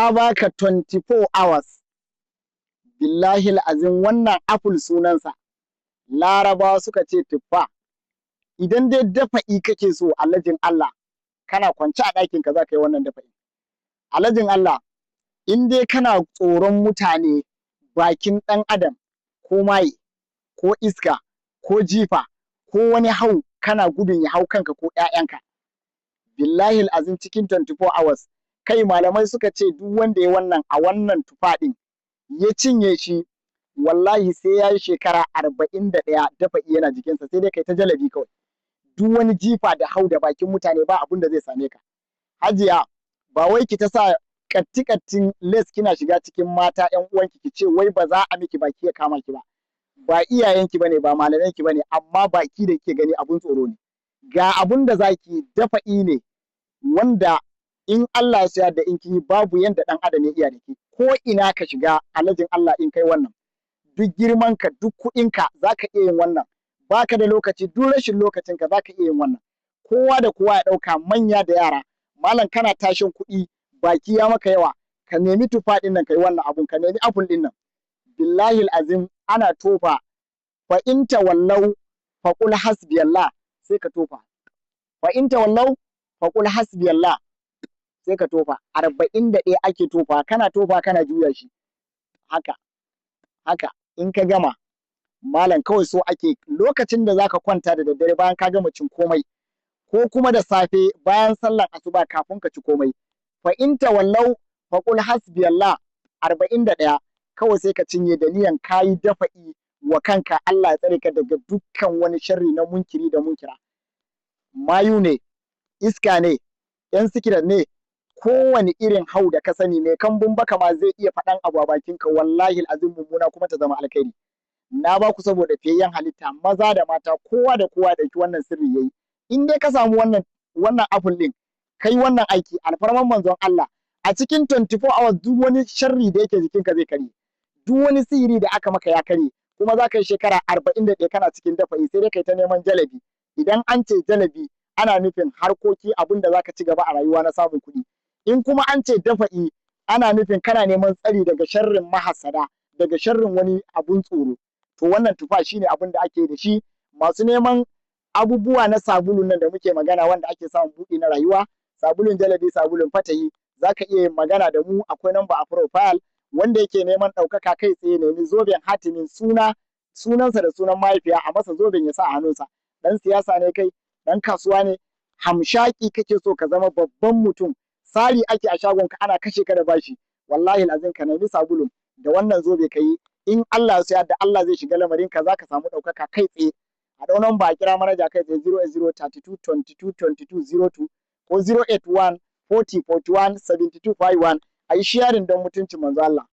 a baka 24 hours billahi azim wannan apple sunansa larabawa suka ce tuffa idan dai dafa'i kake so alajin Allah kana kwance a ɗakin ka za ka yi wannan dafa'i alajin Allah in dai kana tsoron mutane bakin ɗan adam ko maye ko iska ko jifa ko wani hau kana gudun ya hau kanka ko ƴaƴanka billahi azim cikin 24 hours kai malamai suka ce duk wanda ya wannan a wannan tufa ɗin ya cinye shi wallahi sai ya yi shekara 41 dafa'i yana jikinsa sai dai kai ta jalabi kawai duk wani jifa da hau da bakin mutane ba abin da zai same ka hajiya ba wai ki ta sa katti-kattin les kina shiga cikin mata ƴan uwanki ki ce wai ba za a miki baki ya kama ki ba iyayenki bane ba malamanki bane amma baki da kike gani abun tsoro ne ga abun da zaki dafa'i ne wanda in Allah ya yarda in kin babu yanda dan adam ya iya da ki ko ina ka shiga alajin Allah in kai wannan duk girman ka duk kuɗin ka zaka iya yin wannan baka da lokaci duk rashin lokacin ka zaka iya yin wannan kowa da kowa ya dauka manya da yara malam kana tashin kuɗi baki ya maka yawa ka nemi tufa din nan kai wannan abun ka nemi apple din nan billahi azim ana tofa fa in tawallau fa qul hasbiyallah sai ka tofa fa in tawallau fa qul hasbiyallah sai ka tofa 41 ake tofa kana tofa kana juya shi haka in ka gama malam kawai so ake lokacin da zaka kwanta da daddare bayan ka gama cin komai ko kuma da safe bayan sallar asuba kafin ka ci komai fa in tawallau fa qul hasbiyallah 41 kawai sai ka cinye da niyan kayi dafa'i wa kanka Allah ya tsare ka daga dukkan wani sharri na munkiri da munkira mayu ne iska ne yan sikirar ne kowane irin hau da ka sani mai kambun baka ma zai iya faɗan abu a bakinka wallahi azim mummuna kuma ta zama alkhairi na ba ku saboda fiyayyen halitta maza da mata kowa da kowa da wannan sirri yayi in dai ka samu wannan apple din kai wannan aiki alfarman manzon Allah a cikin 24 hours duk wani sharri da yake jikinka zai kare duk wani sihiri da aka maka ya kare kuma za ka yi shekara 41 kana cikin dafa'i sai dai kai ta neman jalabi idan an ce jalabi ana nufin harkoki abin da za ka ci gaba a rayuwa na samun kuɗi in kuma an ce dafa'i ana nufin kana neman tsari daga sharrin mahasada daga sharrin wani abun tsoro to wannan tufa shine abin da ake da shi masu neman abubuwa na sabulun nan da muke magana wanda ake samun buɗi na rayuwa sabulun jalabi sabulun fatahi zaka iya yin magana da mu akwai number a profile wanda yake neman ɗaukaka kai tsaye nemi zoben hatimin sunansa da sunan mahaifiya a masa zoben ya sa a hannunsa dan siyasa ne kai dan kasuwa ne hamshaki kake so ka zama babban mutum sari ake a shagon ka ana kashe ka da bashi wallahi lazim ka nemi sabulun da wannan zobe ka yi in Allah ya yarda Allah zai shiga lamarin ka zaka samu ɗaukaka kai tsaye a dau number a kira manaja kai tsaye 08032222202 ko 081 40 41 72 51 a yi sharing don mutuncin manzo Allah